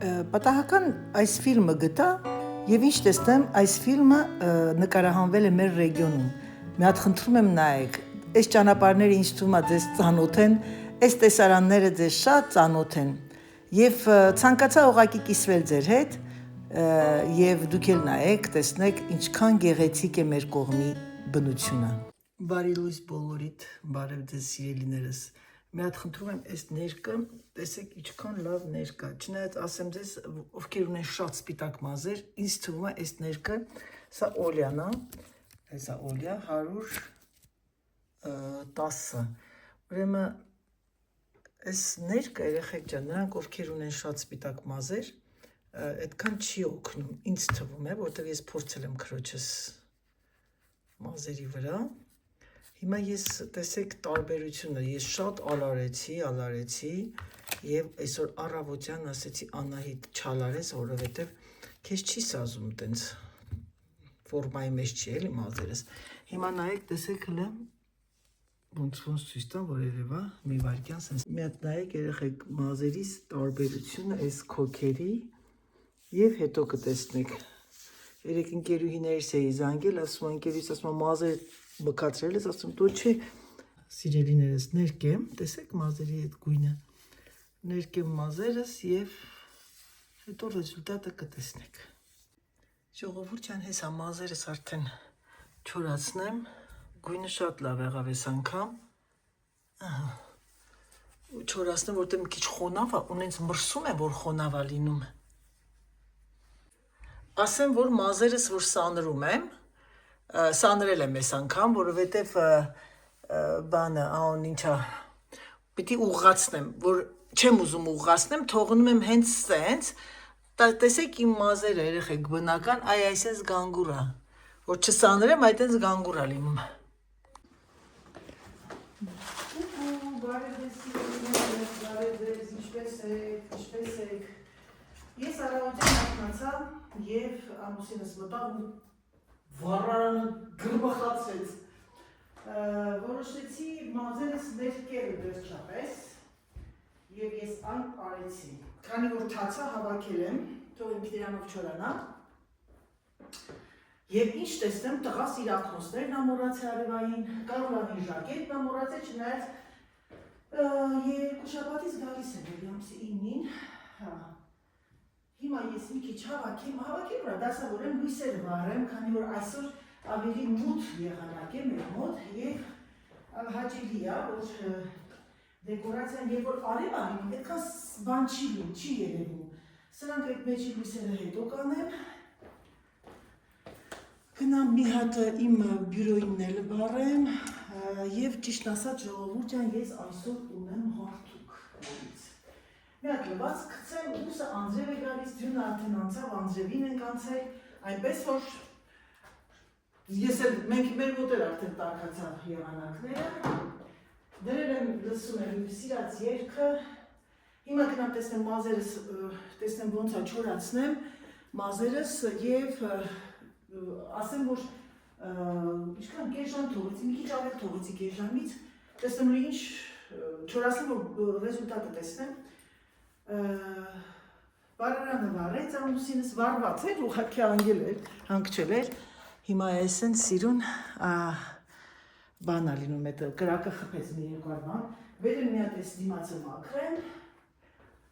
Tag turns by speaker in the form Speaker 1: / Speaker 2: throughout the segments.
Speaker 1: Պատահական այս ֆիլմը գտա եւ ինչ տեսնեմ, այս ֆիլմը նկարահանվել է մեր ռեգիոնում։ Մի հատ խնդրում եմ նայեք, այս ճանապարհները ինչ թվում է ձեզ ծանոթ են, այս տեսարանները ձեզ շատ ծանոթ են։ Եվ ցանկացա ուղակի կիսվել ձեր հետ եւ դուք էլ նայեք, տեսնեք ինչքան գեղեցիկ է մեր կողմի բնությունը։ Բարի լույս բոլորիդ, բարև ձեզ սիրելիներս։ Մի հատ խնդրում եմ այս ներկը, տեսեք ինչքան լավ ներկա։ Չնայած ասեմ ձեզ, ովքեր ունեն շատ սպիտակ մազեր, ինձ թվում է այս ներկը, սա օլյան է, սա օլյա 110-ը։ Ուրեմն այս ներկը երեխեք ջան, նրանք ովքեր ունեն շատ սպիտակ մազեր, այդքան չի օգնում, ինձ թվում է, որտեղ ես փորձել եմ քրոջս մազերի վրա։ Հիմա ես տեսեք տարբերությունը, ես շատ ալարեցի եւ այսօր առավոտյան ասեցի Անահիտ չալարես, որովհետեւ քեզ չի սազում տենց ֆորմայի մեջ չի էլի մազերս։ Հիմա նայեք, տեսեք հլը ոնց ցույց տամ, որ երևա մի վարքյան sense։ Մի հատ նայեք երեխեք մազերիս տարբերությունը այս քոքերի եւ հետո կտեսնեք։ Երեք ընկերուհիներիս էի զանգել, ասում ընկերուհիս ասում մազեր բկացրել ես, ասում դու չի սիրելիներս ներկեմ, տեսեք մազերի այդ գույնը, ներկեմ մազերս եւ հետո ռեզուլտատը կտեսնեք։ Ժողովուրդ ջան, հեսա մազերս արդեն չորացնեմ, գույնը շատ լավ եղավ այս անգամ։ Չորացնեմ, որտեղ մի քիչ խոնավ է, ունենց մրսում է, որ խոնավ է լինում։ Ասեմ, որ մազերս որ սանրում եմ, սանրել եմ այս անգամ, որովհետև բանը, ահոն ինչա, պիտի ուղղացնեմ, որ չեմ ուզում ուղղացնեմ, թողնում եմ հենց սենց, տեսեք իմ մազերը երեխեք բնական, այ այսպես գանգուր է, որ չսանրեմ, այդպես գանգուր է լինում։ Բարև ձեզ, ինչպես եք։ Ես առավոտյան հագնացա եւ ամուսինս մտավ ու վառարանը գրմխացեց։ Որոշեցի մազերս ներկել վերջապես եւ ես այն արեցի։ Քանի որ թացա հավաքել եմ, թող ինքը դրանով չորանա։ Եվ ինչ տեսնեմ, տղաս իր ակնոցներն ամորացել արևային, կարողանին ժակետն ամորացել, չնայած երկու շաբաթից գալիս եմ էլի ամսի 9-ին, հա։ Հիմա ես մի քիչ հավաքեմ վրա, դասավորեմ լույսերը վառեմ, քանի որ այսօր ավելի մութ եղանակ է մեր մոտ եւ հաճելի է, որ դեկորացիան երբ որ արև է լինում, այդքան բան չի երևում։ Սրանք այդ մեջի լույսերը հետո կանեմ։ Գնամ մի հատ իմ բյուրոյինն էլ վառեմ եւ ճիշտ ասած ժողովուրդ ջան, ես այսօր ունեմ հարթուկ նորից։ Մի հատ լվաց գցեմ, ուսը անձրև է գալիս, ձյունը արդեն անցավ, անձրևին ենք անցել, այնպես որ ես էլ մենք մեր մոտ էլ արդեն տաքացավ եղանակները, դրել եմ լսում եմ սիրած երգը, հիմա գնամ տեսնեմ մազերս, տեսնեմ ոնց է չորացնեմ մազերս եւ ասեմ որ ինչքան կես ժամ թողեցի, մի քիչ ավել թողեցի կես ժամից, տեսնեմ որ ինչ չորացնեմ որ ռեզուլտատը տեսնեմ։ Վառարանը վառեց, ամուսինս վառված էր, ուղղակի անգել էր, հանգչել էր, հիմա այսեն սիրուն բան է լինում, այդ կրակը խփեց մի երկու բան, վեր եմ մի հատ էս դիմացը մաքրեմ,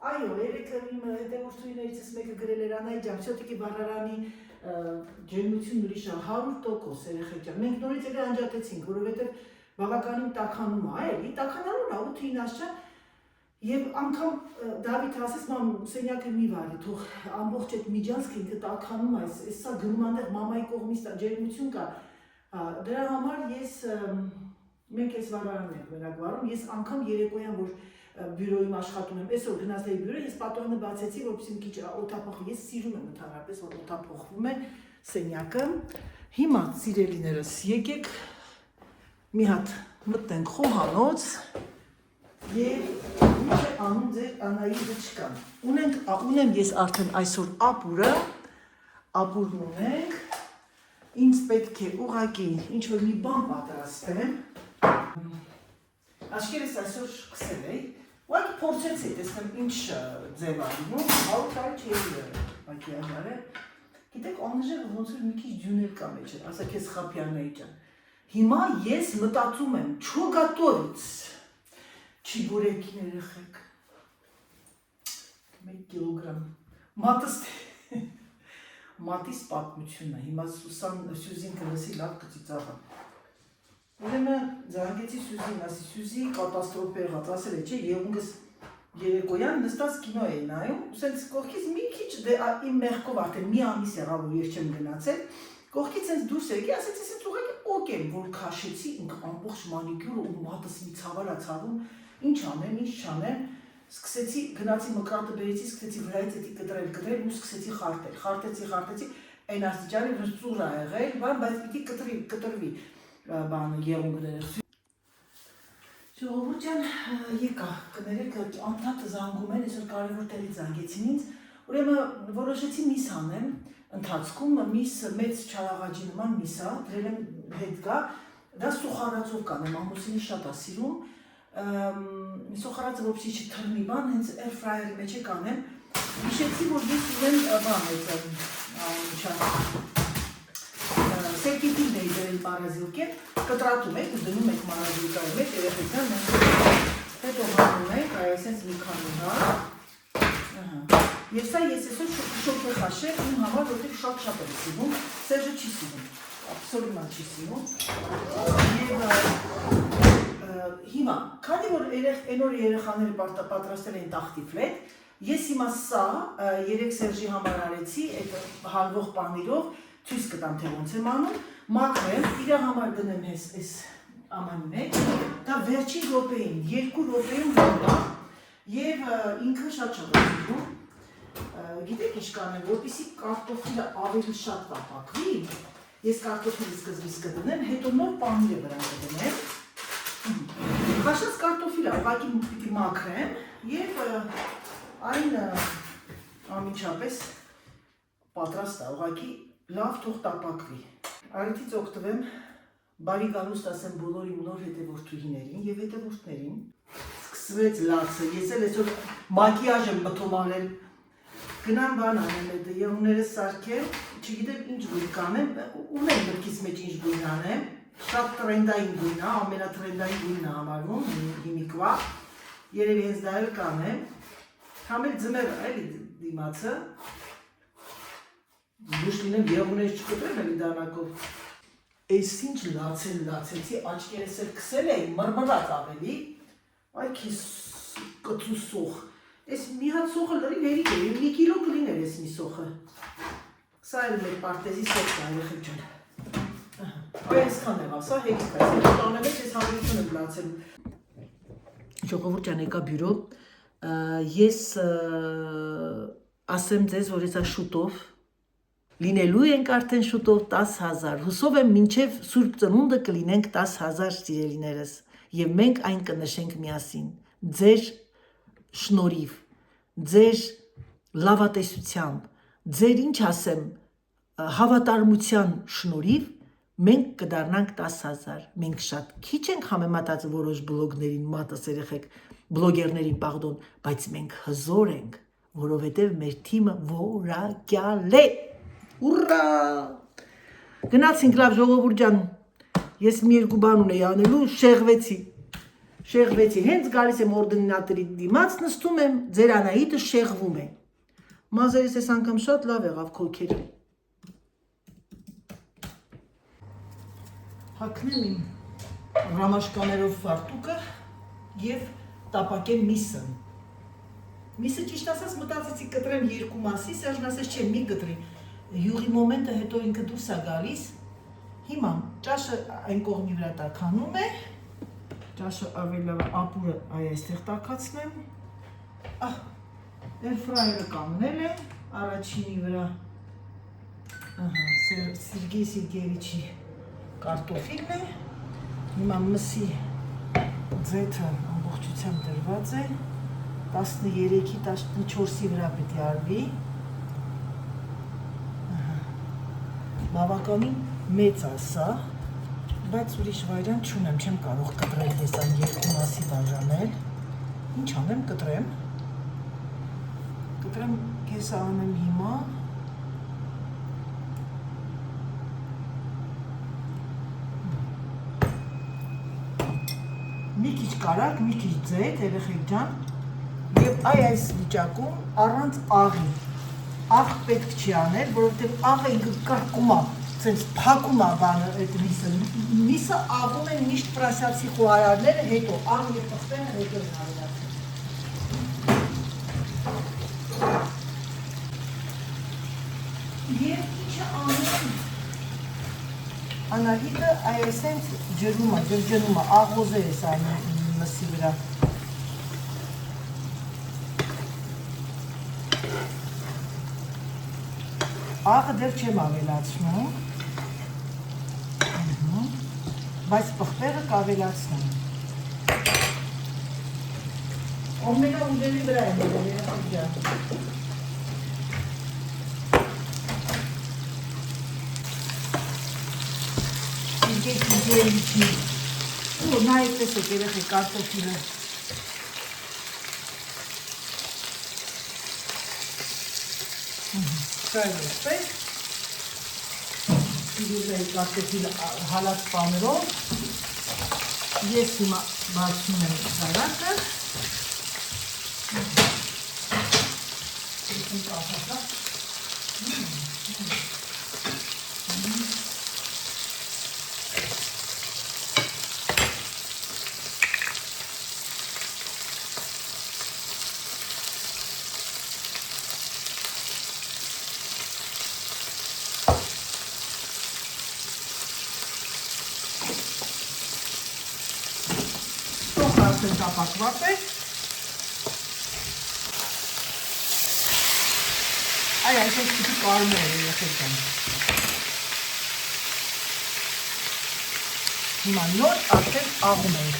Speaker 1: այո, երեքը իմ հետևորդուհիներիցս մեկը գրել էր Անահիտ ջան, շոտիկի վառարանի ջերմությունն ուրիշ է 100% երեխեք ջան, մենք նորից էլ անջատեցինք, որովհետև բավականին տաքանում է, էլի, տաքանալու է 8-9 աշճան, Եվ անգամ Դավիթ ասես մամ սենյակը մի վարի, թող ամբողջ այդ միջանցքը ինքը տաքանում է, սա գնում անտեղ մամայի կողմից ջերմություն կա, դրա համար մենք ես վարարան ենք մենակ վարում, ես անգամ երեկոյան որ բյուրոյում աշխատում եմ, այսօր գնացել էի բյուրո, ես պատողանը բացեցի, որպեսզի մի քիչ օդափոխվի, ես սիրում եմ ընդհանրապես, որ օդափոխվում է սենյակը, հիմա սիրելիներս եկեք մի հատ մտնենք խոհանոց եւ ինչ է անում ձեր Անահիտը չկան։ Ունեմ ես արդեն այսօր ապուրն ունենք, ինձ պետք է ուղղակի ինչ-որ մի բան պատրաստեմ, աչքերս այսօր սկսել էի, Ուղղակի փորձեցի, տեսնեմ ինչ ձև ա լինում, 100 տարի չէի ուղղակի աջարել։ Գիտեք, անժեղ ոնց որ մի քիչ ջուներ կա մեջը, ասա քեզ Խապյանեի ջան։ Հիմա ես մտածում եմ, չո գատորից չիբուրեկին երեխեք։ 1 կիլոգրամ մատիս պատմությունն է, հիմա Սյուզին կլսի լավ կծիծաղա։ Ուրեմն զանգեցի Սյուզին, ասի Սյուզի կատաստրոֆ եղած, ասել է, չէ, եղունգս երեկոյան նստած կինո էի նայում, սենց կողքից մի քիչ իմ մեղքով արդեն մի ամիս եղավ, որ ես չեմ գնացել, կողքից սենց դուրս եկի, ասեցի սենց ուղղակի պոկ եմ, որ քաշեցի ամբողջ մանիկյուրը ու մատս մի ցավալա ցավում, ինչ անեմ, ինչ չանեմ, սկսեցի գնացի մկրատը բերեցի, սկսեցի վրայից էդի կտրել ու սկսեցի խարտեցի, այն աստիճանի որ ծուր ա եղել, բայց պիտի կտրվի բանը եղունգները։ Ժողովուրդ ջան, եկա, կներեք անդադը զանգում են, այսօր կարևոր տեղից զանգեցին ինձ, ուրեմն որոշեցի միս անեմ, ընթացքում միս մեծ չարաղաջի նման միս ա, դրել եմ հետ գա, դա սուխարացով կանեմ, ամուսինի շատ ա սիրում, սոխարածը ոպսի չթռնի բան, հենց air fryer-ի մեջ է կանեմ, հիշեցի, որ ես ունեմ բան սերկետին էի դրել մարազիլկեն, կտրատում եք, դնում եք մարազիլկայի մեջ, երեխեքան հետո հանում եք, այսենց մի քանի հա, և սա ես այսօր շոկ է խաշել իմ համար, որտեղ շատ եմ սիրում, Սերժը չի սիրում, աբսոլյութ չի սիրում, և հիմա, քանի որ այն օր երեխաները պատրաստել էին տախտի ֆլետ, ես հիմա սա 3 Սերժի համար արեցի, այդ հալվող պանիրով, ցույց կտամ թե ոնց եմ անում, մաքրեմ, իր համար դնեմ այս ամանի մեջ, դա վերջին րոպեին, 2 րոպեում դնա, և ինքը շատ սիրում, գիտեք ինչ կանեմ, որպեսզի կարտոֆիլը ավելի շատ վապակվի, ես կարտոֆիլը սկզբից կդնեմ, հետո նոր պանիրը վրա կդնեմ, Խաշած կարտոֆիլը ուղղակի պիտի մաքրեմ և այն ամիջապես պատրաստ է, ուղղակի լավ թող տապակվի։ Առիթից օգտվեմ, բարի գալուստ ասեմ բոլոր իմ նոր հետևորդուհիներին և հետևորդներին։ Սկսվեց լացը, ես էլ այսօր մակիաժ եմ մտում արել, գնամ բան անեմ, եղուններս սարքեմ, չգիտեմ ինչ գույն կանեմ, ունեմ գրքից մեջ ինչ գույն անեմ, շատ տրենդային գույն է, ամենատրենդային գույնն է համարվում, հիմիկվա, երևի հենց դա էլ կանեմ, համ էլ ձմեռ է էլի դիմացը, դուշ լինեմ եղուններ չկտրեմ էլի դանակով, այս ինչ լացեցի, աչկերս էլ քսել էի, մրմրած ավելի, այ քեզ կծու սոխ, այս մի հատ սոխը լրի հերիք է, 1 կիլո կլիներ ես մի սոխը, սա էլ մեր պարտեզի սոխ է երեխեք ջան, այ այսքան եղավ, սա հերիք է, այս տանը մեջ ես համություն եմ լացել, ժողովուրդ ջան եկա բյուրո, ես ասեմ ձեզ, որ եսա շուտով, լինելու ենք արդեն շուտով 10,000, հուսով եմ մինչև Սուրբ Ծնունդը կլինենք 10,000 սիրելիներս և մենք այն կնշենք միասին, ձեր շնորհիվ, ձեր լավատեսությամբ, ձեր ինչ ասեմ, հավատարմության շնորհիվ մենք կդառնանք 10,000, մենք շատ քիչ ենք համեմատած որոշ բլոգներին, մատս երեխեք, բլոգերներին, պարդոն, բայց մենք հզոր ենք, որովհետև մեր թիմը որակյալ է, ուռա, գնացինք լավ ժողովուրդ ջան, ես մի երկու բան ունեի անելու, շեղվեցի, հենց գալիս եմ օրդինատորի դիմաց, նստում եմ, ձեր Անահիտը շեղվում է, մազերս ես անգամ շատ լավ եղավ քոքերը, հագնեմ իմ ռամաշկաներով ֆարտուկը և տապակեմ միսը, միսը ճիշտ ասած մտածեցի կտրեմ 2 մասի, Սերժն ասեց չէ մի կտրի, յուղի մոմենտը հետո ինքը դուրս է գալիս, հիմա ճաշը այն կողմի վրա տաքանում է, ճաշը ավելի ապուրը այստեղ տաքացնեմ, air fryer-ը կանգնել է, առաջինի վրա Սերգեյ Սերգեյևիչի կարտոֆիլն է, հիմա մսի ձեթը ամբողջությամբ դրված է, 13-ի 14-ի վրա պետք է արվի, բավականին մեծ ասա, բայց ուրիշ վայրան չունեմ, չեմ կարող կտրել ես այն 2 մասի բաժանել, Ինչ անեմ, կտրեմ կեսը անեմ հիմա մի քիչ կարակ, մի քիչ ձեթ, երեխեք ջան եւ այս վիճակում առանց աղի աղ պետք չի անել, որովհետեւ աղը ինքը կրկում է, ցենց փակում է բանը այդ միսը աղում են միշտ ֆրանսիացի խոհարարները, հետո աղը եւ պղպեղը հետո են արարածում։ Եվ ինչը անում Անահիտը այսենց ջրում է, ջրջնում է, աղոզեր է սա մսի վրա։ Աղը դեռ չեմ ավելացնում, բայց պղպեղը կավելացնում։ Ամենա ուժերի վրա եմ երեխեք Ու նայեք տեսեք երեխեք կարտոֆիլը Սա է ոսպեք Իրուզայի կարտոֆիլը հալած պաներով Ես հիմա բացնում եմ սարակը Տապակված է այսպես պիտի կարում է երեխեք ջան Հիմա նոր արդեն աղում ենք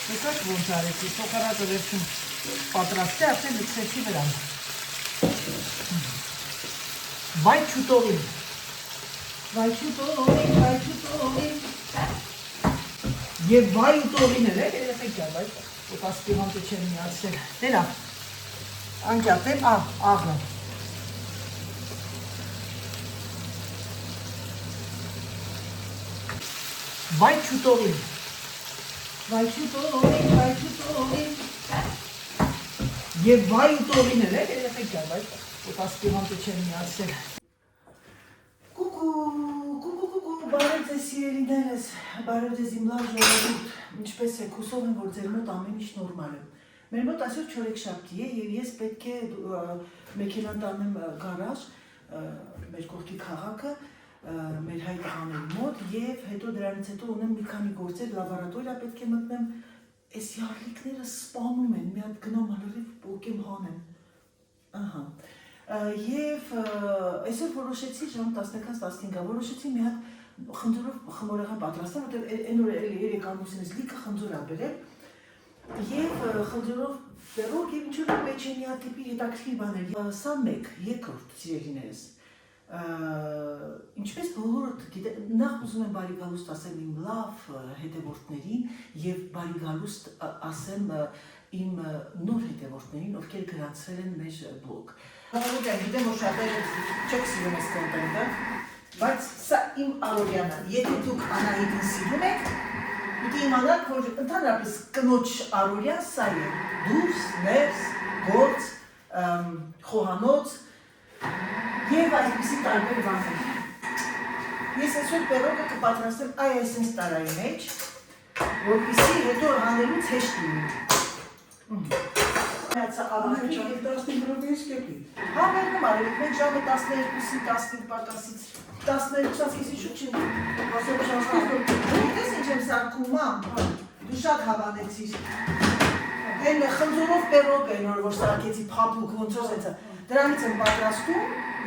Speaker 1: Եկաք ոնց արեցի, սոխարածը վերջում պատրաստ է, արդեն լցրեցի վրան Վայ չուտողին Եվ վայ ուտողին էր, երեխեք ջան, բայց ուտասպի հանտը չեմ միացրել Տերա, անկյատեմ աղը Վայ չուտողին Եվ վայ ուտողին էր, երեխեք ջան, բայց ուտասպի հանտը չեմ միացրել Կուկու, բարև ձեզ սիրելիներս, բարև ձեզ իմ լավ ժողովուրդ, ինչպես եք, հուսով եմ, որ ձեր մոտ ամեն ինչ նորմալ է Մեր մոտ այսօր չորեքշաբթի է և ես պետք է մեքենան տանեմ գարաժ, մեր կողքի քաղաքը մեր հայ տղաների մոտ և հետո դրանից հետո ունեմ մի քանի գործեր լաբորատորիա պետք է մտնեմ այս յարլիկները սպանում են, մի հատ գնամ հալերիվ պոկեմ հանեմ և այսօր որոշեցի ժամ 11-15 որոշեցի մի հատ խնձորով խմորեղեն պատրաստեմ, որտեղ այն օր երեք ամուսինս լիքը խնձոր ա բերել և խնձորով բերող և ինչ-որ պեչենիա տիպի հետաքրքիր բաներ Սա մեկ, երկրորդ սիրելիներս Ինչպես բոլորդ գիտեք, նախ ուզում եմ բարի գալուստ ասեմ իմ լավ հետևորդներին և բարի գալուստ ասեմ իմ նոր հետևորդներին, ովքեր գրանցվել են մեր բլոգ Գիտեմ, որ շատերը չեք սիրում ես կոնտենտը, բայց սա իմ առօրյան է, եթե դուք Անահիտին սիրում եք, պիտի իմանաք, որ ընդհանրապես կնոջ առօրյան սա է, դուրս, ներս, գործ, խոհանոց և այսպիսի տարբեր բաներ։ Ես այսօր պերոգը կպատրաստեմ այսպես տարայի մեջ, որպեսզի հետո հանելուց հեշտ լինի։ Ամենաչարի 15-ով ես կեպի։ Հա, վերնում արելիք, մենք ժամը 12-ի 15 պակասից 12-ից քեսի շուտ չին ասոք շանսկով։ Ես ինչ եմ սարքում, մամ, դու շատ հավանեցիր։ Են խնձորով պերոգ են, որ սարքեցի փափուկ, ոնց որ սենցը։ Դրանից եմ պատրաստում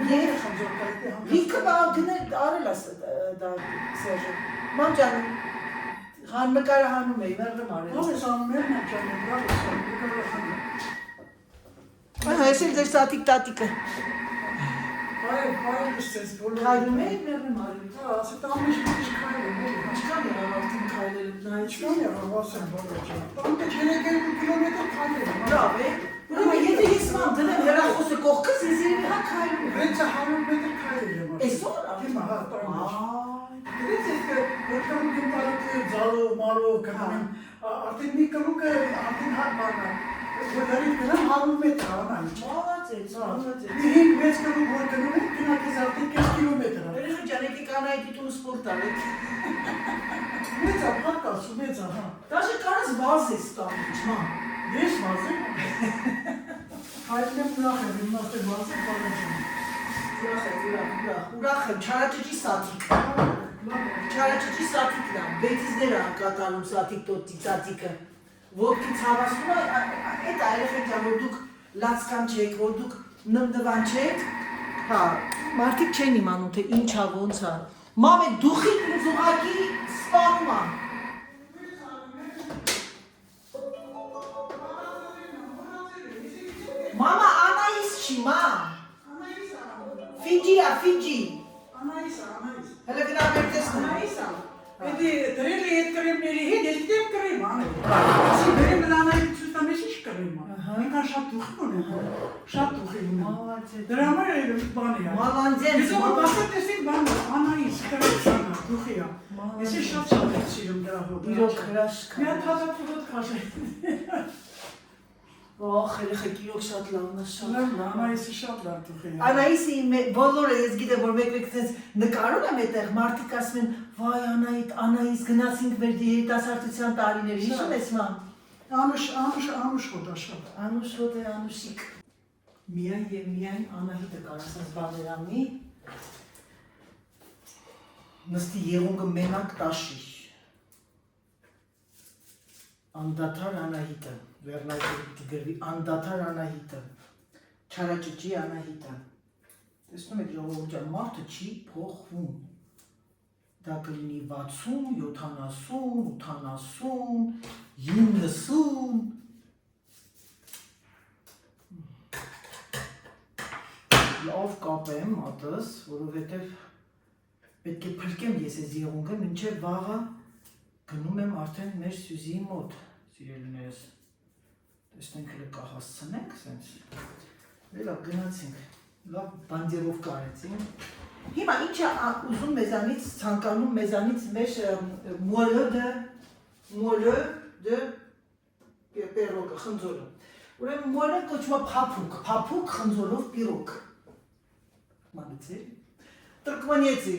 Speaker 1: և լիքը գնել արել դա Սերժը։ Ման ջան, Հան նկարը հանում էի, մեղրում արել։
Speaker 2: Ո՞վ ես անում եմ ճանաչում, բրավ ես անում, նկարը հանում։
Speaker 1: Այս էլ ձեր սատիկ տատիկը։
Speaker 2: Հայ գստես բոլոր։
Speaker 1: Քայլում էի, մեղրում արել։
Speaker 2: Հա, ասեք ամիշ քայլում եմ։
Speaker 1: Ինչքան է արդեն քայլել նայեցի։
Speaker 2: Ինչքան է ասեմ բոլոր ջան։ Տանտե 3 կիլոմետր քայլել եմ։
Speaker 1: Լավ է։ Ուրեմն եթե ես ման դնեմ հեռախոսը կողքս, ես երևի հա քայլում եմ։
Speaker 2: 600 մետր քայլել եմ։
Speaker 1: Այսօր
Speaker 2: Հիմա հա, տանտե։
Speaker 1: Այ
Speaker 2: Դες că oricum din parcă zalo, malo, că avem արդեն մի կլուկը արդեն հարմարն է։ Որտեղի գնամ 100 մետր անա։
Speaker 1: Մալացեց, մալացեց։
Speaker 2: Մի 5 կլուկ որ գնում եմ, գնաք արդեն 5 կիլոմետր։
Speaker 1: Երեխա ջան, եկեք կանայի դիտուն սպորտ արեք։
Speaker 2: Մեծ է, փակած, մեծ է, հա։
Speaker 1: Դաշը կարս վազ ես տամ, ջմա։
Speaker 2: Ես վազեմ։ Հայտնեմ ուրախ եմ, իմաստը վազեմ, բանջեմ։
Speaker 1: Ուրախ եմ, չարաճճի սատիկ։ Չարաճճի սատիկն է, բետիզներ է կատարում սատիկ տոտի սատիկը։ Ոտքից հավասում է, այդ այրեխեք է, որ դուք լացկան չեք, որ դուք նմդվան չեք, հա, մարդիկ չեն իմանում, թե ինչ է, ոնց է։ Մամ է դուխին զուղակի սպանում է։ Մամա, Անայիս չի, մամ։ Ֆիջի է, Ֆիջի։
Speaker 2: Անայիս։
Speaker 1: Հələ գնա մեր տեսնում։
Speaker 2: Անայիս։ Էդի դրել է այդ կրեմների հետ, ես դեմ կրեմ անել։ Ասի բերեմ նրանայի ցույցամես ինչ կրեմ անել։ Ինքան շատ դուխի ունեմ։ Շատ դուխի ունեմ։ Դրա համար էլ բան է։
Speaker 1: Մալանձեն։
Speaker 2: Ես որ բացա տեսեք բան Անայիս կրեմ դուխի է։ Ես շատ սիրում դրա հոտ։
Speaker 1: Իրոք հրաշք։
Speaker 2: Մի հատ հազար ֆոտոտ քաշել։
Speaker 1: Ախ, երեխեք իրոք շատ լավն է, շատ լավ։
Speaker 2: Անայիսը շատ լավ դուխի է։
Speaker 1: Անայիսի բոլորը ես գիտեմ, որ մեկ-մեկ տենց նկարում եմ այդտեղ, մարդիկ ասում են, վայ Անայիս գնացինք մեր երիտասարդության տարիների, հիշում ես մամ։
Speaker 2: Անուշ հոտ է շատ։
Speaker 1: Անուշ հոտ է, Անուշիկ։ Միայն եւ միայն Անահիտը կարասած բաներ անի։ Նստի եղունգը մենակ տաշի։ Անդադար Անահիտը, վերնայդի գրվի Անդադար Անահիտը, չարաճճի Անահիտը։ Տեսնում եք ժողովուրդ ջան, մարդը չի փոխվում։ Դա կլինի 60, 70, 80, 90 Լավ կապեմ մատս, որովհետև պետք է փրկեմ ես այս եղունգը, մինչև վաղը գնում եմ արդեն մեր Սյուզիի մոտ, սիրելիներս։ Տեսնենք հələ կահասցնենք, սենց։ Լավ գնացինք, լավ բանդիրովկա արեցինք։ Հիմա ինչ է ուզում մեզանից, ցանկանում մեզանից մեր մոլը դե պերոգը, խնձորը։ Ուրեմն մոլը կոչվում է փափուկ խնձորով պիրոգ։ Մանեցի։ Տրկմանեցի։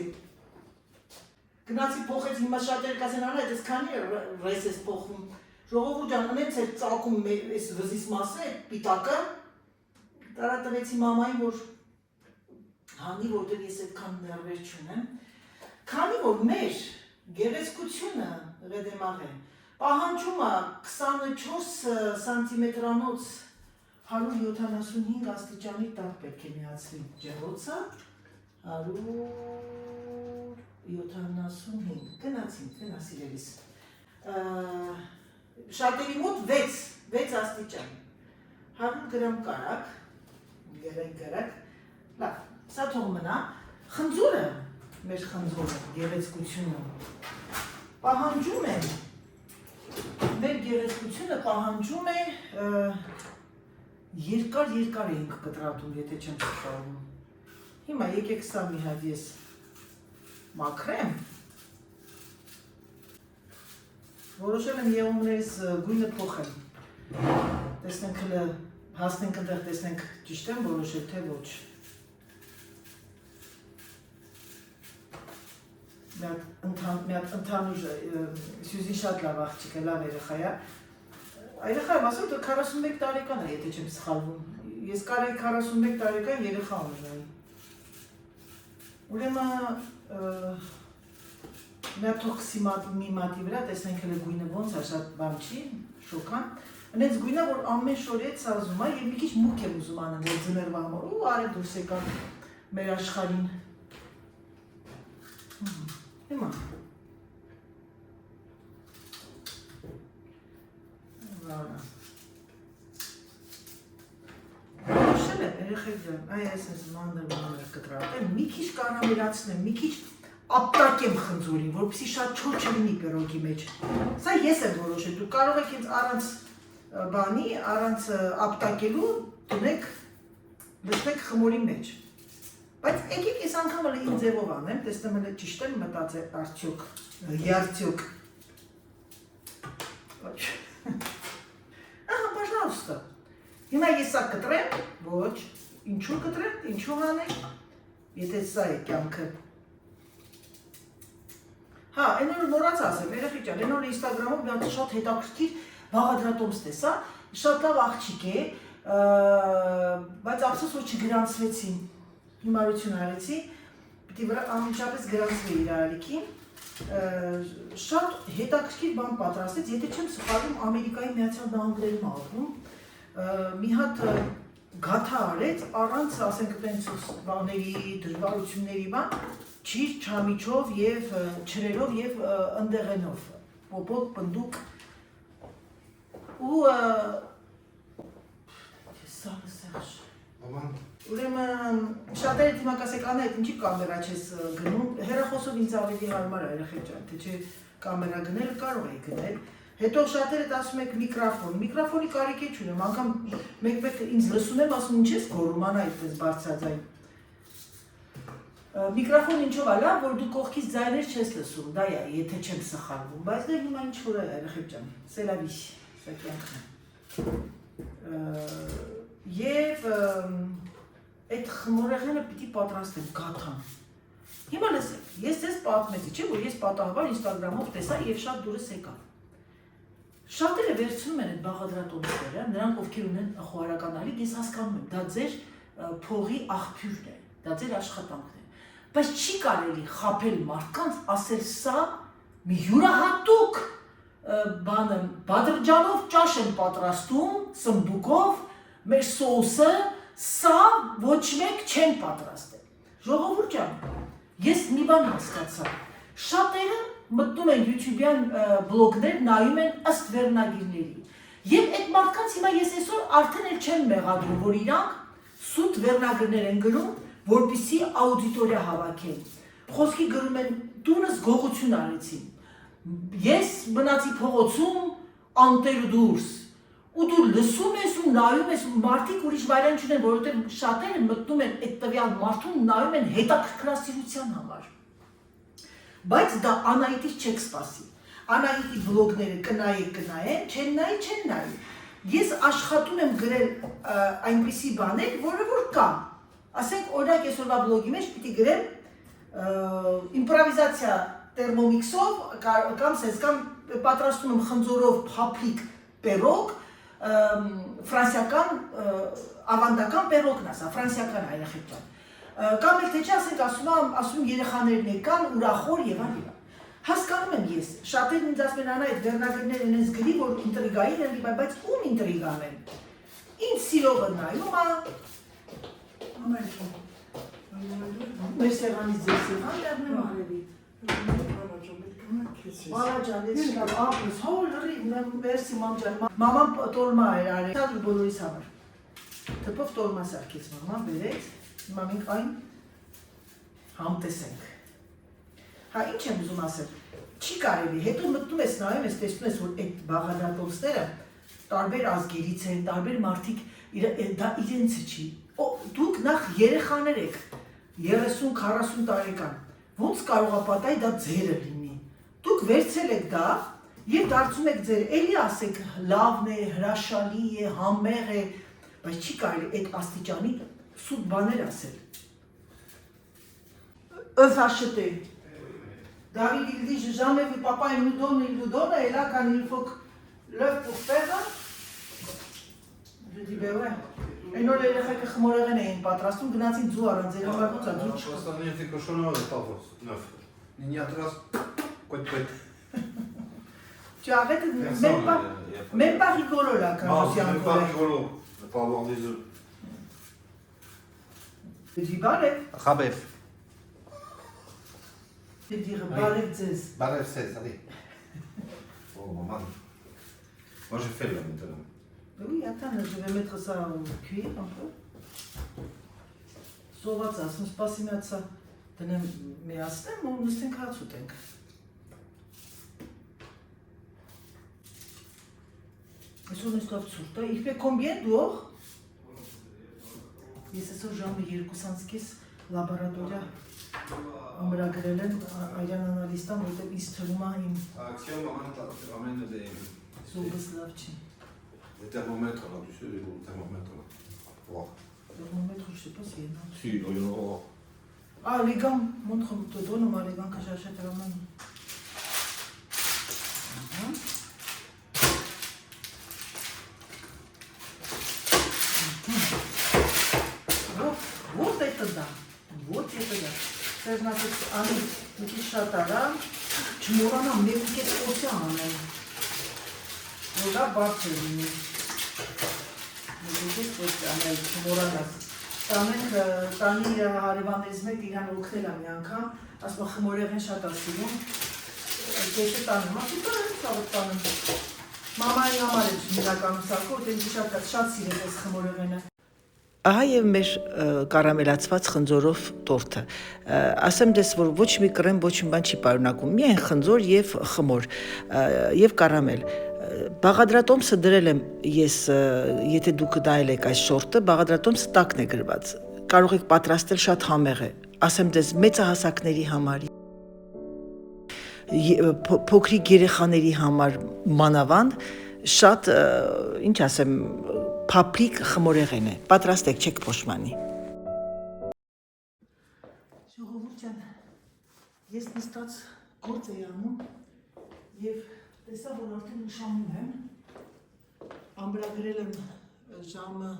Speaker 1: Գնացի փոխեց հիմա շատերը կասեն անա, այդպես քանի ռես ես փոխվում։ Ժողովուրդ ջան, ունեց այդ ծակում այս վզիս մասը, այդ պիտակը։ Տարատվեցի մամային, որ հանի, որտեղ ես այդքան ներվեր չունեմ։ Քանի որ մեր գեղեցկությունը ղեդեմաղ է, պահանջում է 24 սանտիմետրանոց 175 աստիճանի տակ պետք է միացվի ջեռոցը, 175, գնա սիրելիս, շատերի մոտ 6 աստիճան, 100 գրամ կարակ, գերակ, լավ, սա թող մնա, խնձորը, մեր խնձորը, գեղեցկությունը, պահանջում է, մեր գեղեցկությունը պահանջում է, երկար էինք կտրատում, եթե չեմ սխալվում, հիմա եկեք սա մի հատ ես մաքրեմ, որոշել եմ եղունգներս գույնը փոխել, տեսնենք հələ հասնենք ընդեղ տեսնենք ճիշտ եմ որոշել թե ոչ։ Մի հատ ընդհանուր Սյուզին շատ լավ աղջիկ է, լավ երեխա է։ Երեխա եմ ասում, 41 տարեկան է, եթե չեմ սխալվում։ Ես կարայի 41 տարեկան երեխա ունենայի։ Ուրեմն մի հատ թողքսի մի մատի վրա տեսնենք հələ գույնը ոնց է, շատ բան չի, շոկան։ Անենց գույնը, որ ամեն շորի հետ սազում է և մի քիչ մուկ եմ ուզում անեմ, որ ձներվա համար, ու արև դուրս եկան մեր աշխարհին։ Հիմա։ Լավնա։ Շել է, երեխեք ջան, այ այսպես մանր կտրատեմ, մի քիչ կարամելացնեմ, մի քիչ ապտակեմ խնձորին, որպեսզի շատ չոր չլինի պերոգի մեջ։ Սա ես եմ որոշել, դուք կարող եք ինձ առանց բանի, առանց ապտակելու դնեք, դնեք խմորի մեջ։ Բայց եկեք ես անգամ էլ ինձ ձևով անեմ, տեսնեմ էլ ճիշտ եմ մտածել արդյոք, արդյոք։ Ահա, пожалуйста։ Հիմա ես սա կտրեմ, ոչ, ինչու կտրեմ, ինչու հանեք, եթե սա է կյանքը։ Հա, այն որ նորաց ասեմ, երեխի ջան, այն որ Instagram-ով մի հատ շատ հետաքրքիր բաղադրատոմս տեսա, շատ լավ աղջիկ է, բայց ափսոս որ չգրանցվեցի, հիմարություն արեցի, պիտի անմիջապես գրանցվի իր արարիքին, շատ հետաքրքիր բան պատրաստեց, եթե չեմ սխալվում Ամերիկայի Միացյալ Նահանգներում ապրում, մի հատ գաթա արեց առանց, ասենք տենց բաների, դժվարությունների բան, ճիր, չամիչով եւ չրերով եւ ընդեղենով, պոպոտ, պնդուկ ու սաղը սեղշ։ Ուրեմն շատերը դիմակասեք Անա, այդ ինչի կամերա չես գնում, հեռախոսով ինձ ավելի հարմար է երեխեք ջան, թե չէ կամերա գնելը կարող էի գնել, հետո շատերը ասում եք միկրոֆոն, միկրոֆոնի կարիք չունեմ, անգամ մեկ-մեկ ինձ լսում եմ, ասում ինչ ես գոռում Անա այդպես բարձրաձայն։ Միկրոֆոն ինչով է լավ, որ դու կողքից ձայներ չես լսում, դա է, եթե չեմ սխալվում, բայց դե հիմա ինչ որ է երեխեք ջան, սելավիշ, սա կյանքն է։ Եվ այդ խմորեղենը պիտի պատրաստեմ գաթան։ Հիմա լսեք, ես ձեզ պատմեցի, չէ՞ որ ես պատահաբար Instagram-ով տեսա եւ շատ դուրս եկա։ Շատերը վերցնում են այդ բաղադրատոմսերը, նրանք ովքեր ունեն խոհարական ալիք, ես հասկանում եմ, դա ձեր փողի աղբյուրն է, դա ձեր աշխատանքն է։ Բայց չի կարելի խաբել մարդկանց, ասել սա մի յուրահատուկ բանը, բադրջանով ճաշ են պատրաստում, սմբուկով, մեր սոուսը, սա ոչ մեկ չեն պատրաստել։ Ժողովուրդ ջան, ես մի բան հասկացա, շատերը մտնում են YouTube-յան բլոգներ, նայում են ըստ վերնագիրների։ Եվ այդ մարդկանց հիմա ես այսօր արդեն էլ չեմ մեղադրում, որ իրանք սուտ վերնագրներ են գրում, որպեսզի աուդիտորիա հավաքեն։ Խոսքի գրում են տունս գողություն արեցին։ Ես մնացի փողոցում անտեր դուրս։ Ու դու լսում ես ու նայում ես, մարդիկ ուրիշ վայրան չունեն, որովհետև շատերը մտնում են այդ տվյալ մարդուն, նայում են հետաքրքրասիրության համար։ Բայց դա Անահիտից չեք սպասի։ Անահիտի վլոգները կնայեն, չեն նայի։ Ես աշխատում եմ գրել այնպիսի բաներ, որը որ կա։ Ասենք, օրինակ այսօրվա բլոգի մեջ պիտի գրեմ իմպրովիզացիա տերմոմիքսով կամ պատրաստում եմ խնձորով փափլիկ պերոգ, ֆրանսիական ավանդական պերոգն ասա, ֆրանսիական երեխեք ջան։ Կամ էլ թե չէ ասենք ասում երեխաներն եկան, ուրախոր եւ այլն։ Հասկանում եմ ես, շատերն ինձ ասում են Անա այդ վերնագրներն ինձ գրի, որ ինտրիգային են, բայց ում ինտրիգան են։ Ինչ սիրողը նայում է։ Մեր սեղանից ձեր սեղան դառնեմ արևի։ Բալաջան, ես շնավ ապրես, հոլրի, մերսի մամ ջան, մաման տոլմա էր արել, շատ բոլորիս համար։ Թպով տոլմա սարքեց մաման, բերեց, հիմա մենք այն համտեսենք։ Հա, ինչ եմ ուզում ասել, չի կարելի, հետո մտնում ես, նայում ես, տեսնում ես, որ այդ բաղադրատոմսները տարբեր ազգերից են, տարբեր մարդիկ, դա իրենցը չի։ Դուք նախ երեխաներ եք, 30-40 տարեկան, ոնց կարող է պատահի դա ձերը լինի։ Դուք վերցել եք դա եւ դարձում եք ձեր, էլի ասեք լավն է, հրաշալի է, համեղ է, բայց չի կարելի այդ աստիճանի սուտ բաներ ասել։ Ըսաշտե David il dit jamais vu papa il nous donne et là quand il faut l'œuf pour faire je dis ben ouais et non les gens qui խմորեղեն էին պատրաստում գնացին ձու առան ձեր համար ոնց է ձու չկա
Speaker 3: Остальные ты кошоновый пафос, neuf. Не отрас, коть-коть.
Speaker 1: Tu arrêtes même pas rigolo là quand je suis en
Speaker 3: colère. Pas rigolo, de pas avoir des œufs.
Speaker 1: Je dis Balev.
Speaker 3: Khabef.
Speaker 1: Je dis Balev 16.
Speaker 3: Balev 16, allez. Oh maman. Moi, j'ai fait là maintenant.
Speaker 1: Oui, attends, je vais mettre ça au cuir un peu. Սոված ասում, սպասի մի հատ սա դնեմ միացնեմ ու նստենք հաց ուտենք։ Այսօր նստավ ցուրտ է, il fait combien dehors? Ես այսօր ժամը 2:30-ից լաբորատորիա ամրագրել են Արյան անալիստան, որտեղ ինձ թվում է իմ
Speaker 3: Action, amène
Speaker 1: զոհս լավ չի։
Speaker 3: des thermomètres là, tu sais, les gros thermomètres là. Wow.
Speaker 1: Thermomètre, je sais pas s'il y en a.
Speaker 3: Si, il doit y en avoir.
Speaker 1: Ah, les gants, montre-moi, donne-moi les gants que j'achète à la main. Вот это да. Вот это да. Это значит, они такие шатара, чморана, мне какие-то океаны. Вот да, бабцами. Вот здесь вот они чморана. Տանի հարևաններից մեկ իրան օգնել եմ մի անգամ, ասում խմորեղեն շատ ասիլում, գեշը տանում, ասում ծավդ տանում, մամայի համար է իրականում սակո, որ ինձ շատ սիրել ես խմորեղենը։ Ահա եւ մեր կարամելացված խնձորով տորթը։ Ասեմ դες որ ոչ մի կրեմ, ոչ մի բան չի պարունակում, միայն խնձոր եւ խմոր եւ կարամել։ Բաղադրատոմսը դրել եմ ես, եթե դուք դայել եք այս շորտը, բաղադրատոմսը տակն է գրված։ Կարող եք պատրաստել շատ համեղ է։ Ասեմ դες մեծահասակների համար, փոքրիկ երեխաների համար մանավանդ շատ, ինչ ասեմ, փափլիկ խմորեղեն է։ Պատրաստեք, չեք փոշմանի։ Ժողովուրդ ջան, ես նստած գործ էի անում եւ տեսա, որ արդեն նշանում եմ, ամրագրել եմ ժամը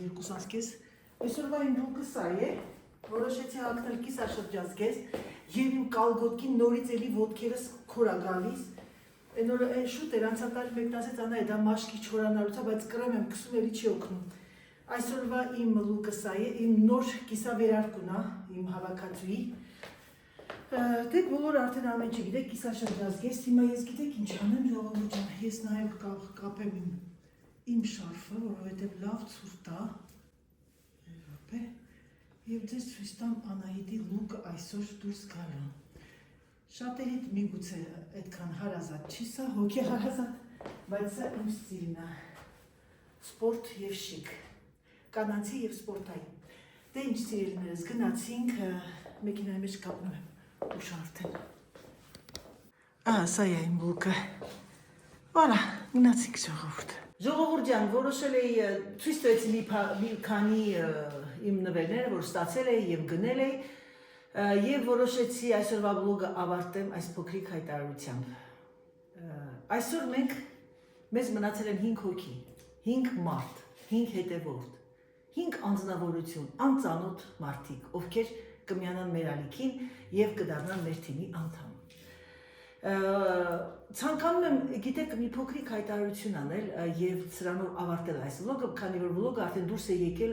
Speaker 1: 2:30, այսօրվա իմ լուկը սա է, որոշեցի հագնել կիսաշրջազգեստ եւ իմ կալգոտկին նորից էլի ոտքերս քորա գալիս, շուտ էր անցատար մեկն ասեց անա է դա մաշկի չորանալուց է, բայց կրեմ եմ կսում էլի չի օգնում։ Այսօրվա իմ լուկը սա է, իմ նոր կիսավերարկուն է, իմ հավաքածուի, դեք բոլոր արդեն ամեն չի գիտեք կիսաշրջազգեստ, հիմա ես գիտեք ինչ անեմ ժողովուրդ ջան, ես նաև կապեմ իմ շարֆը, որովհետև լավ ցուրտ է, եւ ձեզ ցույց տամ Անահիտի լուկը այսօր դուրս գալու։ Շատերիդ միգուցե այդքան հարազատ չի սա, հոգի հարազատ, բայց սա իմ ստիլն է, սպորտ եւ շիկ, կանանցի եւ սպորտային։ Դե ինչ սիրելիներս, գնացինք, մեքենայի մեջ կապնում եմ ուշ արդեն։ Սա է իմ լուկը։ Voilà, գնացինք ժողովուրդ։ Ժողովուրդ ջան, որոշել էի ցույց տվեցի մի քանի իմ նվերները, որ ստացել էի եւ գնել էի, եւ որոշեցի այսօրվա բլոգը ավարտեմ այս փոքրիկ հայտարարությամբ։ Այսօր մեզ մնացել են 5 հոգի, 5 մարդ, 5 հետևորդ, 5 անձնավորություն, անծանոթ մարդիկ, ովքեր կմիանան մեր ալիքին եւ կդառնան մեր թիմի անդամ։ Ցանկանում եմ, գիտեք, մի փոքրիկ հայտարարություն անել եւ սրանով ավարտել այս վլոգը, քանի որ վլոգը արդեն դուրս է եկել,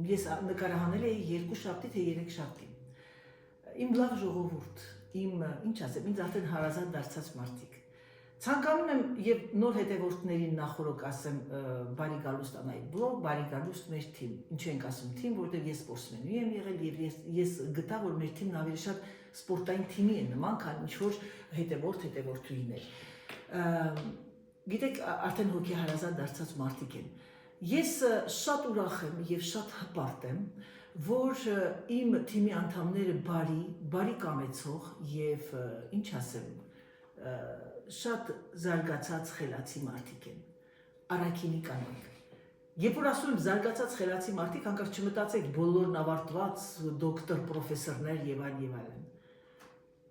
Speaker 1: ես նկարահանել էի 2 շաբթի թե 3 շաբթի։ Իմ լավ ժողովուրդ, ինչ ասեմ, ինձ արդեն հարազատ դարձած մարդիկ։ Ցանկանում եմ եւ նոր հետևորդներին նախորոք ասեմ, բարի գալուստ Անահիտ բլոգ, բարի գալուստ մեր թիմ։ Ինչու ենք ասում թիմ, որովհետեւ ես սպորտսմենի եմ եղել եւ ես գտա, որ մեր թիմն ավելի շատ սպորտային թիմի է նման, քան ինչ որ հետևորդուհիներ։ Գիտեք, արդեն հոգի հարազատ դարձած մարդիկ են։ Ես շատ ուրախ եմ եւ շատ հպարտ եմ, որ իմ թիմի անդամները բարի կամեցող եւ ինչ ասեմ, շատ զարգացած խելացի մարդիկ են, առաքինի կանայք։ Երբ որ ասում եմ զարգացած խելացի մարդիկ, հանկարծ չմտածեք բոլորն ավարտված դոկտոր, պրոֆեսորներ եւ այլն։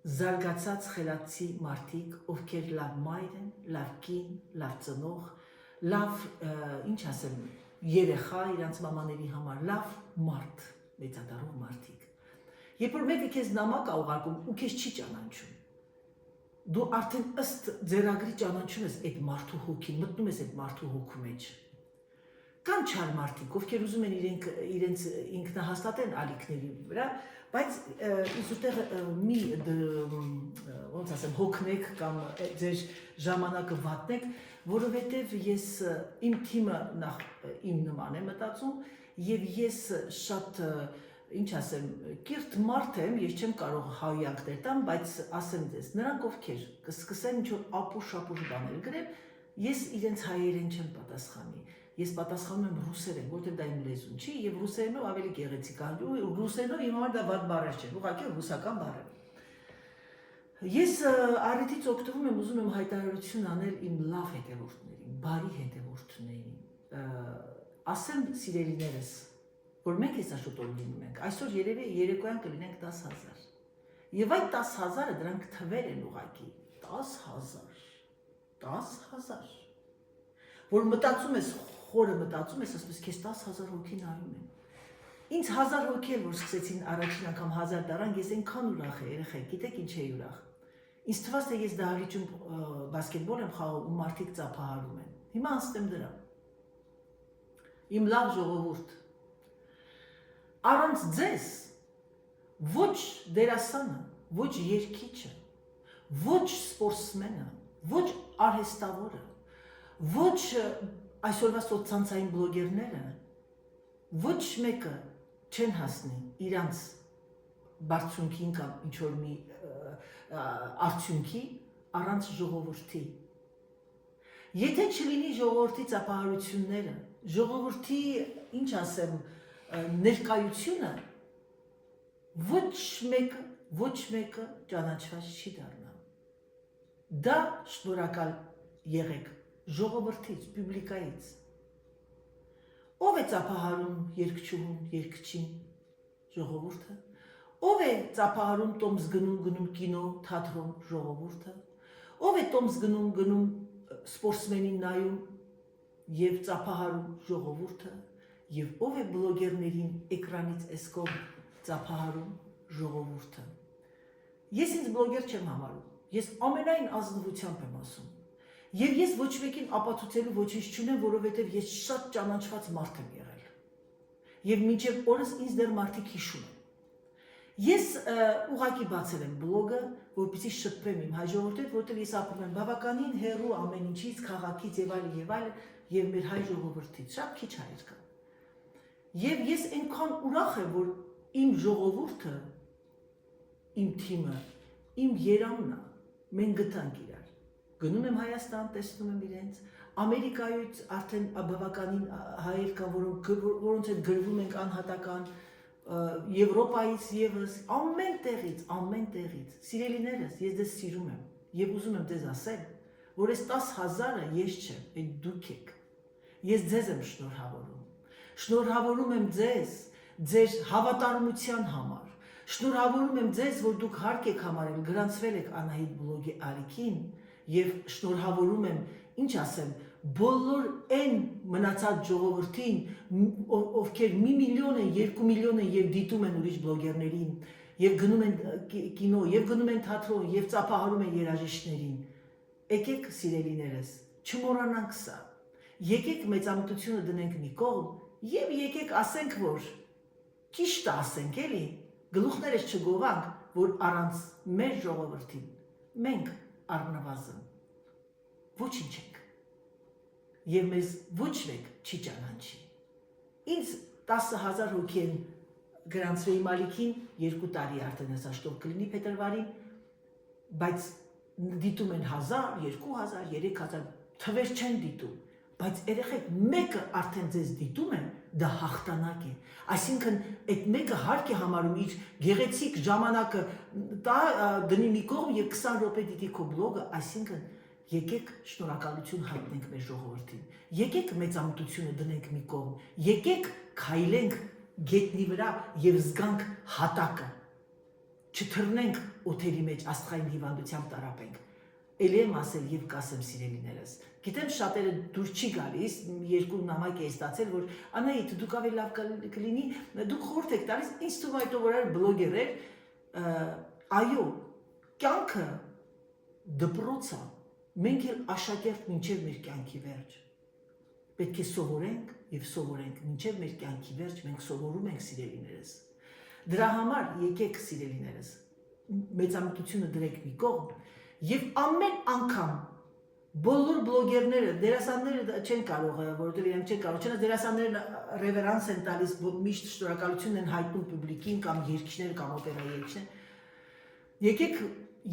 Speaker 1: Զարգացած խելացի մարդիկ, ովքեր լավ մայր են, լավ կին, լավ ծնող, լավ, ինչ ասեմ, երեխա իրանց մամաների համար, լավ մարդ, մեծադարող մարդիկ։ Երբ որ մեկը քեզ նամակ ա ուղարկում ու քեզ չի ճանաչում, դու արդեն ըստ ձեռագրի ճանաչում ես այդ մարդու հոգին, մտնում ես այդ մարդու հոգու մեջ։ Կան չար մարդիկ, ովքեր ուզում են իրենց ինքնահաստատեն ալիքների վրա, բայց իզուտեղ մի ոնց ասեմ հոգնեք կամ ձեր ժամանակը վատնեք, որովհետև ես իմ թիմը նախ իմ նման է մտածում եւ ես շատ ինչ ասեմ, կիրթ մարդ եմ, ես չեմ կարող հայանքներ տամ, բայց ասեմ ձեզ, նրանք ովքեր կսկսեն ինչ-որ ապուշ բաներ գրել, ես իրենց հայերեն չեմ պատասխանի։ Ես պատասխանում եմ ռուսերեն, որտեղ դա իմ լեզուն չի, եւ ռուսերենով ավելի գեղեցիկ է, ռուսերենով իմ համար դա վատ բառեր չեն, ուղղակի ռուսական բառ է։ Ես առիթից օգտվում եմ, ուզում եմ հայտարարություն անել իմ լավ հետևորդներին, բարի հետևորդներին։ Ասեմ սիրելիներս, որ մենք հեսա շուտ օր լինում ենք, այսօր երևի երեկոյան կլինենք 10,000։ Եվ այդ 10,000-ը դրանք թվեր են ուղղակի, 10,000, որ մտածում ես, խորը մտածում ես, ասում ես, քեզ 10,000 հոգի նայում են։ Ինձ 1000 հոգի էլ որ սկսեցին առաջին անգամ 1000 դարան, ես այնքան ուրախ եմ, երեխեք, գիտեք ինչ է ուրախ։ Ինձ թվաց թե ես դահլիճում բասկետբոլ եմ խաղում ու մարդիկ ծափահարում են։ Հիմա անցնեմ դրա։ Իմ լավ ժողովուրդ, առանց ձեզ ոչ դերասանը, ոչ երգիչը, ոչ սպորտսմենը, ոչ արհեստավորը, ոչ այսօրվա սոցցանցային բլոգերները, ոչ մեկը չեն հասնի իրանց բարձունքին կամ ինչ-որ մի արդյունքի առանց ժողովրդի։ Եթե չլինի ժողովրդի ծափահարությունները, ժողովրդի, ինչ ասեմ, ներկայությունը, ոչ մեկը ճանաչված չի դառնա։ Դա շնորհակալ եղեք ժողովրդից, պուբլիկայից։ Ով է ծափահարում երգչուհուն, երգչին, ժողովուրդը։ Ով է ծափահարում տոմս գնում կինո, թատրոն, ժողովուրդը։ Ով է տոմս գնում սպորտսմենին նայում եւ ծափահարում ժողովուրդը, եւ ով է բլոգերներին էկրանից այս կողմ ծափահարում ժողովուրդը։ Ես ինձ բլոգեր չեմ համարում, ես ամենայն ազնվությամբ եմ ասում։ Եվ ես ոչ մեկին ապացուցելու ոչինչ չունեմ, որովհետև ես շատ ճանաչված մարդ եմ եղել։ Եվ մինչև օրս ինձ դեռ մարդիկ հիշում են։ Ես ուղղակի բացել եմ բլոգը, որպեսզի շփվեմ իմ հայ ժողովրդի հետ, որտեղ ես ապրում եմ բավականին հեռու ամեն ինչից, քաղաքից եւ այլն, եւ մեր հայ ժողովրդից, շատ քիչ հայեր կան։ Եվ ես այնքան ուրախ եմ, որ իմ ժողովուրդը, իմ թիմը, իմ երամն է, մենք գտանք իրար։ Գնում եմ Հայաստան, տեսնում եմ իրենց, Ամերիկայից արդեն բավականին հայեր կան, որոնց հետ գրվում ենք անհատական, Եվրոպայից եւս, ամեն տեղից, սիրելիներս, ես ձեզ սիրում եմ եւ ուզում եմ ձեզ ասել, որ այս 10,000-ը ես չեմ, այդ դուք եք։ Ես ձեզ եմ շնորհավորում։ Շնորհավորում եմ ձեզ, ձեր հավատարմության համար։ Շնորհավորում եմ ձեզ, որ դուք հարկ եք համարել, գրանցվել եք Անահիտ բլոգի ալիքին եւ շնորհավորում եմ, ինչ ասեմ, բոլոր այն մնացած ժողովրդին, ովքեր 1 միլիոն են, 2 միլիոն են եւ դիտում են ուրիշ բլոգերներին, եւ գնում են կինո, եւ գնում են թատրոն, եւ ծափահարում են երաժիշտներին։ Եկեք սիրելիներս, չմոռանանք սա։ Եկեք մեծամտությունը դնենք մի կողմ եւ եկեք ասենք, որ ճիշտ ասենք, էլի, գլուխներս չգովանք, որ առանց մեր ժողովրդին մենք առնվազն ոչինչ ենք։ Եվ մեզ ոչ մեկ չի ճանաչի։ Ինձ 10,000 հոգի են գրանցվել իմ ալիքին, 2 տարի արդեն հեսա շտով կլինի փետրվարին, բայց դիտում են 1000, 2000, 3000, թվեր չեն դիտում, բայց երեխեք մեկը արդեն ձեզ դիտում են, դա հաղթանակ է։ Այսինքն այդ մեկը հարկ է համարում իր գեղեցիկ ժամանակը դնի մի կողմ եւ 20 րոպե դիտի քո բլոգը, այսինքն եկեք շնորհակալություն հայտնենք մեր ժողովրդին։ Եկեք մեծամտությունը դնենք մի կողմ։ Եկեք քայլենք գետնի վրա եւ զգանք հատակը։ Չթռնենք օթերի մեջ աստղային հիվանդությամբ տարապենք։ Էլի եմ ասել եւ կասեմ սիրելիներս։ Գիտեմ շատերը դուր չի գալիս, 2 նամակ է ստացել, որ Անահիտ, դուք ավելի լավ կլինի, դուք խորհուրդ եք տալիս, ինձ թվում է որ այլ բլոգեր էր, այո, կյանքը դպրոց է, մենք էլ աշակերտ մինչև մեր կյանքի վերջ։ Պետք է սովորենք եւ սովորենք, մինչեւ մեր կյանքի վերջ մենք սովորում ենք սիրելիներս։ Դրա համար եկեք սիրելիներս, մեծամտությունը դրեք մի կողմ եւ ամեն անգամ բոլոր բլոգերները, դերասանները չեն կարող, որովհետեւ իրենք չեն կարող, չնայած դերասանները ռևերանս են տալիս, միշտ շնորհակալություն են հայտնում պուբլիկին կամ երգիչները կամ օպերայի երգիչները։ Եկեք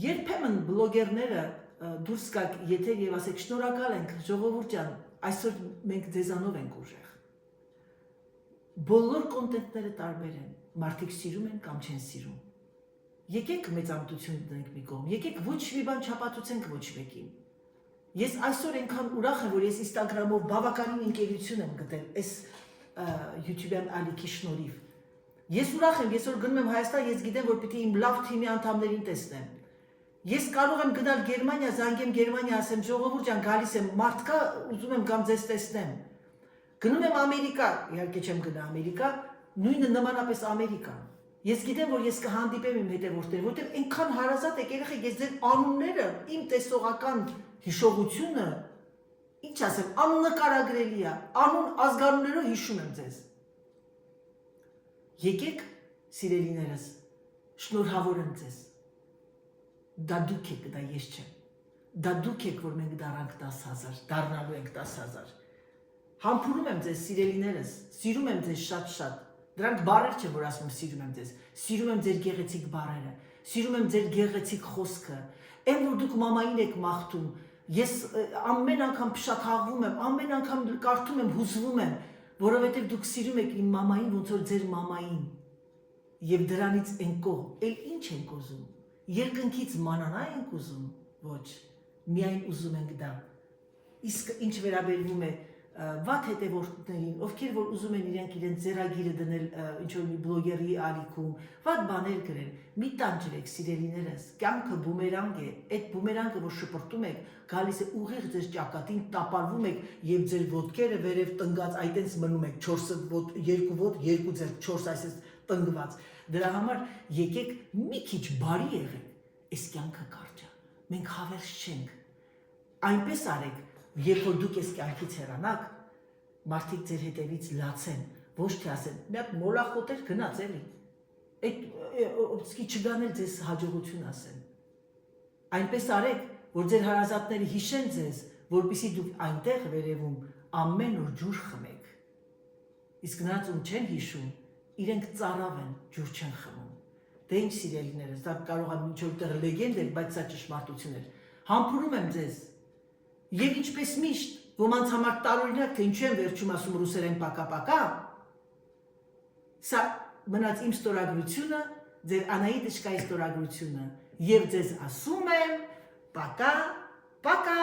Speaker 1: երբեմն բլոգերները դուրս գաք եթեր եւ ասեք շնորհակալ ենք, ժողովուրդ ջան, այսօր մենք ձեզանով ենք ուժեղ։ Բոլոր կոնտենտները տարբեր են, մարդիկ սիրում են կամ չեն սիրում։ Եկեք մեծամտություն դնենք մի կողմ, եկեք ոչ մի բան չապացուցենք ոչ մեկին։ Ես այսօր այնքան ուրախ եմ, որ ես Instagram-ով բավականին ընկերություն եմ գտել այս YouTube-յան ալիքի շնորհիվ։ Ես ուրախ եմ, ես որ գնում եմ Հայաստան, ես գիտեմ, որ պիտի իմ լավ թիմի անդամներին տեսնեմ։ Ես կարող եմ գնալ Գերմանիա, զանգեմ Գերմանիա, ասեմ ժողովուրդ ջան, գալիս եմ, մարդ կա, ուզում եմ կամ ձեզ տեսնեմ։ Գնում եմ Ամերիկա, իհարկե չեմ գնա Ամերիկա, նույնը նմանապես Ամերիկա։ Ես գիտեմ, որ ես կհանդիպեմ իմ հետևորդներին, որտեղ այնքան հարազատ եք երեխեք, ես ձեր անունները, իմ տեսողական հիշողությունը, ինչ ասեմ, աննկարագրելի է, անուն ազգանուններով հիշում եմ ձեզ։ Եկեք, սիրելիներս, շնորհավոր եմ ձեզ։ Դա դուք եք, դա ես չեմ։ Դա դուք եք, որ մենք դառանք 10,000, դառնալու ենք 10,000։ Համբուրում եմ ձեզ, սիրելիներս, սիրում եմ ձեզ շատ-շատ։ Դրանք բառեր չեն, որ ասում եմ սիրում եմ ձեզ։ Սիրում եմ ձեր գեղեցիկ բառերը, սիրում եմ ձեր գեղեցիկ խոսքը։ Այն որ դուք մամային եք մաղթում, ես ամեն անգամ փշաքաղվում եմ, ամեն անգամ կարդում եմ, հուզվում եմ, որովհետև դուք սիրում եք իմ մամային, ոնց որ ձեր մամային։ Եվ դրանից են կողմ, էլ ինչ ենք ուզում։ Երկնքից մանանա ենք ուզում, ոչ, միայն ուզում ենք դա։ Իսկ ինչ վերաբերվում է վատ հետևորդներին, ովքեր որ ուզում են իրենք ձեռագիրը դնել ինչ-որ մի բլոգերի ալիքում, վատ բաներ գրել, մի տանջրեք սիրելիներս, կյանքը բումերանգ է, այդ բումերանգը որ շպրտում եք, գալիս է ուղիղ ձեր ճակատին, տապալվում եք եւ ձեր ոտքերը վերև տնգած այտենց մնում եք, 4 ոտ, 2 ոտ, 2 ձեռք, 4 այսպես տնգված։ Դրա համար եկեք մի քիչ բարի եղեք, այս կյանքը կարճ է, մենք հավերժ չենք, այնպես արեք, երբ որ դուք այս կյանքից հեռանաք, մարդիկ ձեր հետևից լացեն, ոչ թե ասեն, մի հատ մոլախոտեր գնաց էլի, այդ չգանել ձեզ հաջողություն ասեն։ Այնպես արեք, որ ձեր հարազատները հիշեն ձեզ, որպեսզի դուք այնտեղ վերևում ամեն օր ջուր խմեք։ Իսկ նրանց ում չեն հիշում, իրենք ծարավ են, ջուր չեն խմում։ Դե ինչ սիրելիներս, դա կարող է ինչ-որ տեղ լեգենդ էր, բայց սա ճշմարտություն էր։ Համբուրում եմ ձեզ։ Եվ ինչպես միշտ, ոմանց համար տարօրինակ, թե ինչու եմ վերջում ասում ռուսերեն պակա-պակա, սա մնաց իմ ստորագրությունը, ձեր Անահիտը ստորագրությունը, եւ ձեզ ասում եմ պակա-պակա։